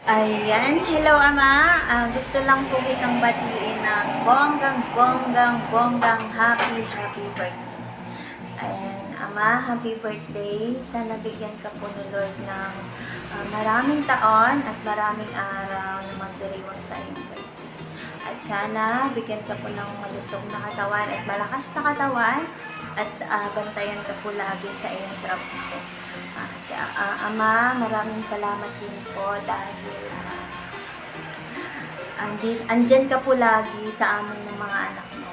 Ayan, hello Ama. Gusto lang po kitang batiin ng bonggang happy birthday. Ayan, Ama, happy birthday. Sana bigyan ka po ni Lord ng maraming taon at maraming araw na magdiriwang sa iyong birthday. At sana bigyan ka po ng malusog na katawan at malakas na katawan at bantayan ka po lagi sa iyong trabaho. Ama, maraming salamat din po dahil andyan ka po lagi sa amin ng mga anak mo.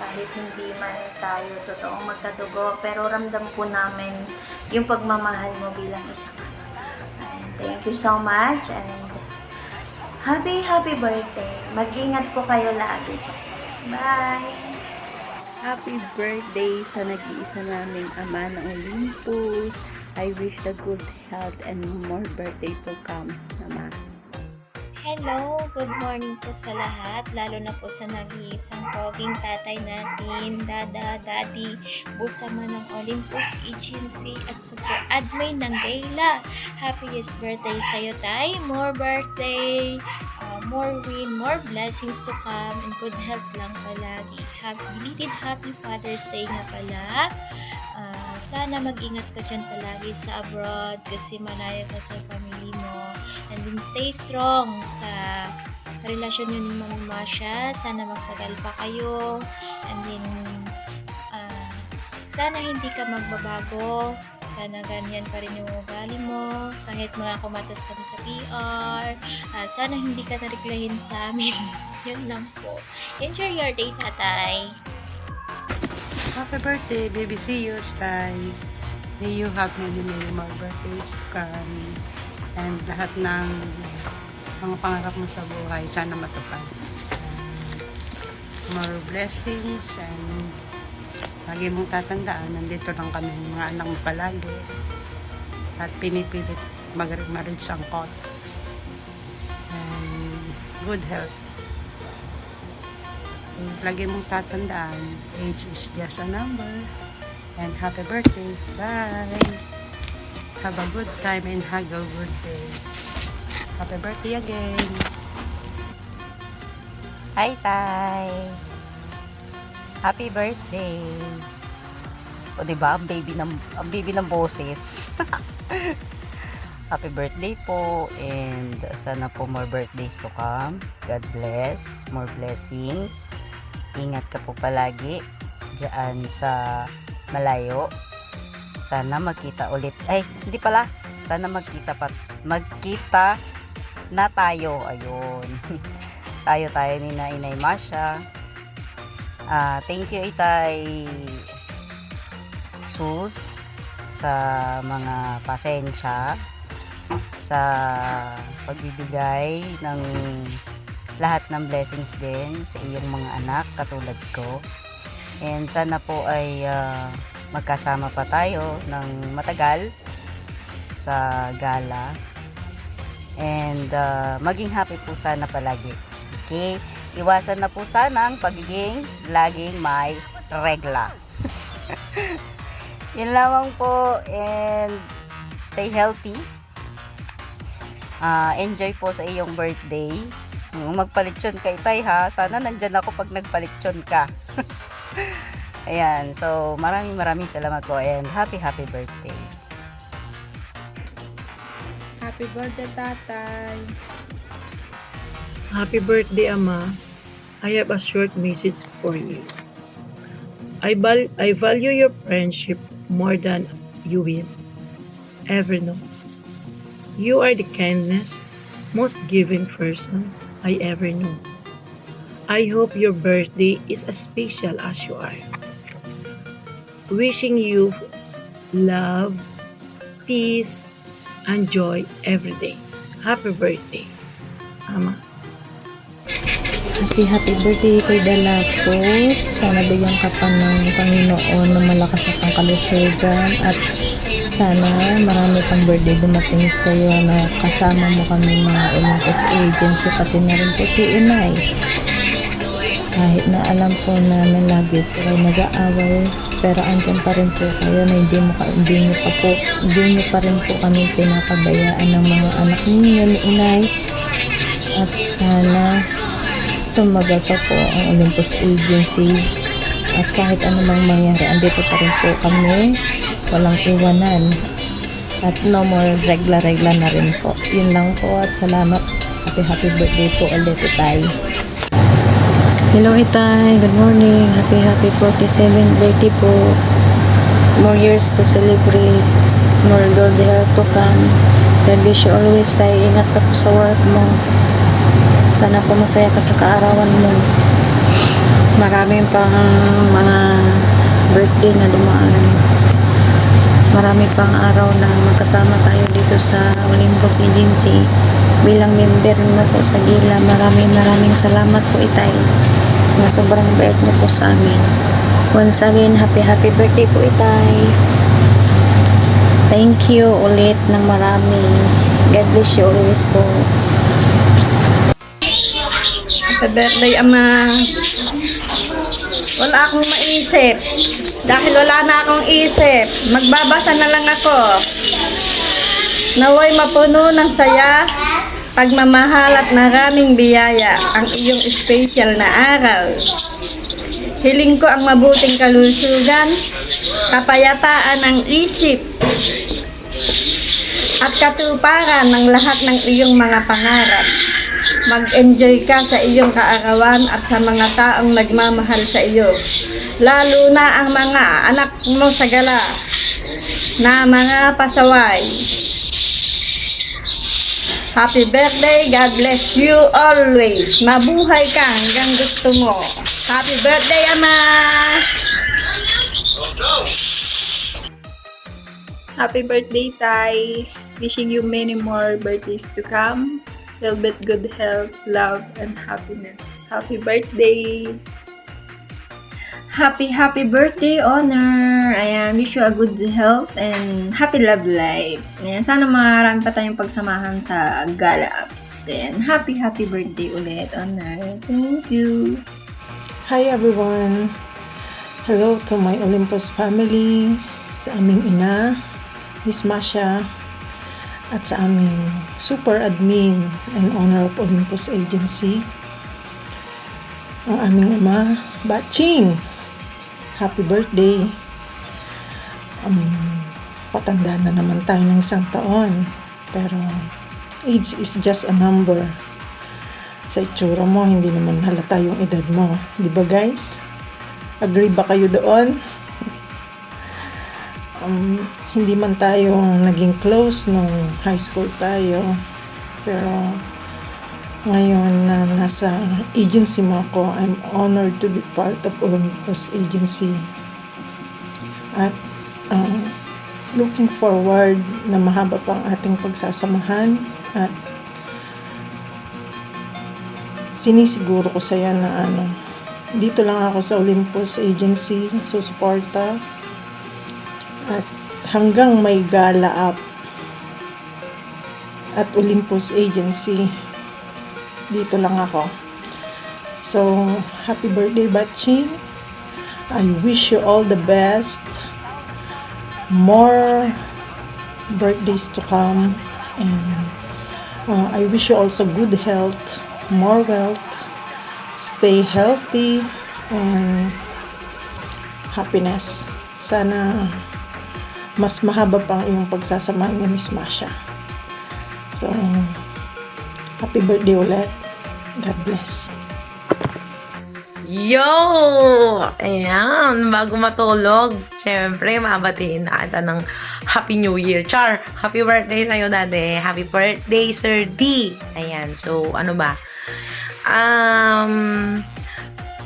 Kahit hindi man tayo totoong magkadugo, pero ramdam po namin yung pagmamahal mo bilang isang anak. And thank you so much and happy birthday. Mag-ingat po kayo lagi dyan. Bye! Happy birthday sa nag-iisa naming ama ng Olympus. I wish the good health and more birthday to come, Mama. Hello, good morning po sa lahat, lalo na po sa nag-iisang poging tatay natin, Dada, Daddy, Busama ng Olympus Agency at super admin ng Gayla. Happiest birthday sa'yo, Tay. More birthday, more win, more blessings to come, and good health lang palagi. Belated Happy Father's Day nga pala. Sana mag-ingat ka dyan palagi sa abroad kasi malayo ka sa family mo. And then stay strong sa relasyon nyo ni Mami Masha. Sana magtagal pa kayo. And then sana hindi ka magbabago. Sana ganyan pa rin yung ugali mo. Kahit mga kumatas kami sa PR. Sana hindi ka nariklahin sa amin. Yun lang po. Enjoy your day, tatay. Happy birthday, baby. See you, Stay. May you have many more birthdays to come. And lahat ng mga pangarap mo sa buhay, sana matupad. More blessings and lagi mong tatandaan, nandito lang kami, mga anak mo palagi. At pinipilit mag-marriage angkot. And good health. Lagi mong tatandaan, age is just a number. And happy birthday. Bye. Have a good time and have a good day. Happy birthday again. Hi, Tay! Happy birthday! O, diba? Ang baby ng boses. Happy birthday po, and sana po more birthdays to come. God bless, more blessings. Ingat ka po palagi dyan sa malayo. Sana magkita ulit. Ay, hindi pala. Sana magkita na tayo. Ayun. tayo ni Inay Masha. Thank you, Itay Sus, sa mga pasensya, sa pagbibigay ng lahat ng blessings din sa iyong mga anak katulad ko. And sana po ay magkasama pa tayo ng matagal sa gala. And maging happy po sana palagi. Okay? Iwasan na po sana ang pagiging laging may regla. Yun lamang po, and stay healthy. Enjoy po sa iyong birthday. Magpalitsyon kay Tay, ha. Sana nandyan ako pag nagpalitsyon ka. Ayan. So, maraming salamat po, and happy birthday. Happy birthday, Tatay. Happy birthday, Ama. I have a short message for you. I value your friendship more than you will ever know. You are the kindest, most giving person I ever knew. I hope your birthday is as special as you are. Wishing you love, peace, and joy every day. Happy birthday, Ama. Happy birthday kay Dalatos. Sana bigyan ka pa ng Panginoon na malakas na pangkalusugan at sana marami pang birthday dumating sa iyo na kasama mo kami mga Olympus Agency, pati na rin po si Inay. Kahit na alam po namin lagi po kayo nag-aaway, pero andyan pa rin po kayo na hindi nyo pa rin po kami pinapabayaan ng mga anak ninyo ni Inay. At sana tumagal pa po ang Olympus Agency. At kahit anumang mangyari, andito pa rin po kami. Walang iwanan. At no more regla-regla na rin po. Yun lang po at salamat. Happy birthday po ulit, Itay. Hello, Itay. Good morning. Happy 47th birthday po. More years to celebrate. More good health to come. God bless you always, Tay. Ingat ka po sa work mo. Sana po masaya ka sa kaarawan mo. Maraming pang mga birthday na dumaan. Marami pang araw na magkasama tayo dito sa Olympus Agency. Bilang member mo po sa Gila, maraming salamat po, Itay. Na sobrang bait niyo po sa amin. Once again, happy birthday po, Itay. Thank you ulit ng marami. God bless you always po. Happy birthday, Ama. Wala akong maisip. Dahil wala na akong isip, magbabasa na lang ako. Naway mapuno ng saya, pagmamahal at maraming biyaya ang iyong special na araw. Hiling ko ang mabuting kalusugan, kapayataan ng isip, at katuparan ng lahat ng iyong mga pangarap. Mag-enjoy ka sa iyong kaarawan at sa mga taong nagmamahal sa iyo. Lalo na ang mga anak mo sa gala na mga pasaway. Happy birthday, God bless you always. Mabuhay ka hanggang gusto mo. Happy birthday, Ama! Happy birthday, Tay. Wishing you many more birthdays to come. Filled with good health, love, and happiness. Happy birthday! Happy birthday, Honor! Ayan, wish you a good health and happy love life. Ayan, sana marami pa tayong pagsamahan sa Gala Apps. Ayan, happy birthday ulit, Honor. Thank you! Hi everyone! Hello to my Olympus family, sa aming ina, Miss Masha, at sa aming super admin and owner of Olympus Agency, ang aming ama, Batching. Happy birthday. Patanda na naman tayo ng isang taon, pero age is just a number. Sa itsura mo, hindi naman halata yung edad mo. Di ba guys? Agree ba kayo doon? Hindi man tayo naging close nung high school tayo, pero ngayon na nasa agency mo ako, I'm honored to be part of Olympus Agency. At looking forward na mahaba pang ating pagsasamahan, at sinisiguro ko sa'yo na dito lang ako sa Olympus Agency, susuporta, at hanggang may Gala Up at Olympus Agency, dito lang ako. So, happy birthday, Batching. I wish you all the best. More birthdays to come. And I wish you also good health, more wealth, stay healthy, and happiness. Sana mas mahaba pang iyong pagsasamahan ni Miss Masha. So, happy birthday ulit. God bless. Yo! Ayan, bago matulog, syempre, mabatiin na kita ng Happy New Year. Char! Happy birthday sa'yo, Daddy. Happy birthday, Sir D! Ayan, so, ano ba?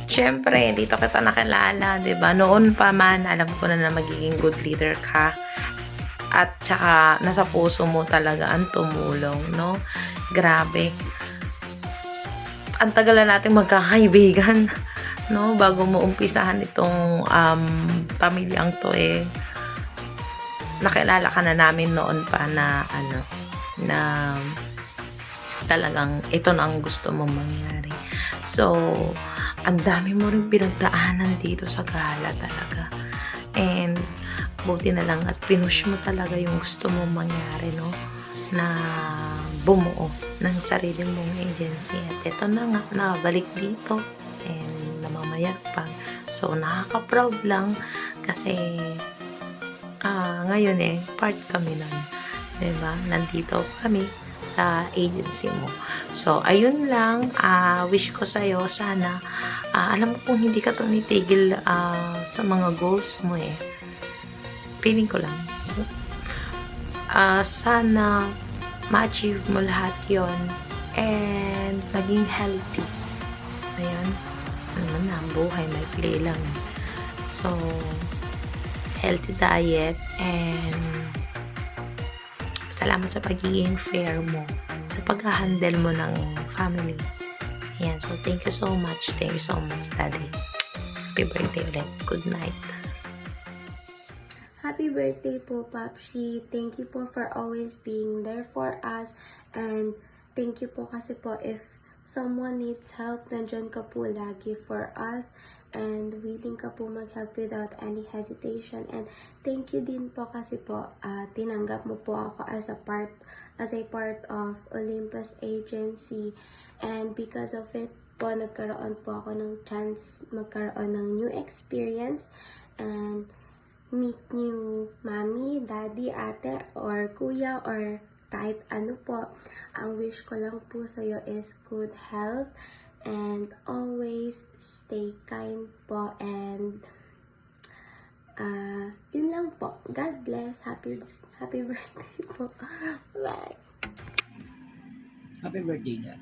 Syempre, dito kita nakilala, diba? Noon pa man, alam ko na magiging good leader ka. At saka, nasa puso mo talaga ang tumulong, no? Grabe. Ang tagal na natin magkakaibigan, no? Bago mo umpisahan itong pamilyang to, nakilala ka na namin noon pa na, na talagang ito na ang gusto mong mangyari. So, ang dami mo rin pinagdaanan dito sa gala talaga. And buti na lang at pinush mo talaga yung gusto mong mangyari, no? Na bumuo ng sarili mong agency. At ito na nga, nabalik dito and namamayagpag. So, nakaka-proud lang kasi ngayon part kami nun. Diba? Nandito kami sa agency mo. So, ayun lang. Wish ko sa'yo, sana, alam ko kung hindi ka tumitigil sa mga goals mo Feeling ko lang. Sana ma-achieve mo lahat yon and maging healthy. Ayan. Naman na, ang buhay, may play lang. So, healthy diet and salamat sa pagiging fair mo sa pag-handle mo ng family. Ayan. So, thank you so much. Thank you so much, Daddy. Happy birthday ulit. Good night. Happy birthday po, Papsi. Thank you po for always being there for us. And thank you po kasi po if someone needs help, nandyan ka po lagi for us. And willing ka po mag-help without any hesitation. And thank you din po kasi po tinanggap mo po ako as a part of Olympus Agency. And because of it po, nagkaroon po ako ng chance magkaroon ng new experience and meet new mommy, daddy, ate, or kuya, or kahit ano po. Ang wish ko lang po sa'yo is good health and always stay kind po and yun lang po. God bless. Happy birthday po. Bye. Happy birthday, Dad.